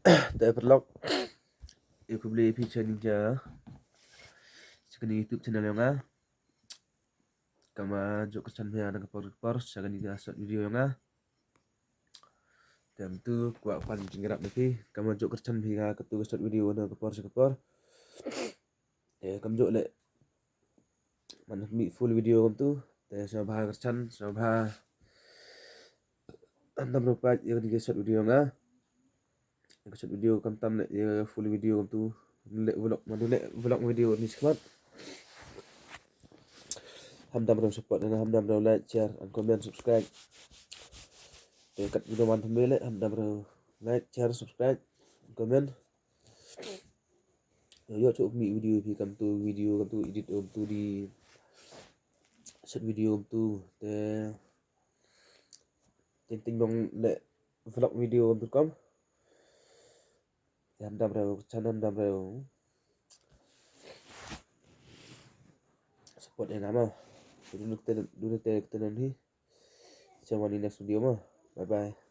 tại vlog yêu kubli picture ninja sekali YouTube channel yang kama jok kesan ya dengan por sekali dia short video yang dan tu kuat pan jingrat nanti kama jok kesan hingga ketu short video na kepor kam jok le mana mi full video kam tu sama bah kesan sama bah antam lupa yang di short video yang short video kam tam le full video kam tu le vlog mana le vlog video ni sekat hamdam ram support dan hamdam ram like share and comment subscribe kat video man thumbnail hamdam ram like share subscribe comment yo chụp mi video thì cầm tu edit tu đi set video tu te tin bong le vlog video tu kom hamdam ram channel hamdam ram support nama dulu kita nanti sama di next video mah. Bye bye.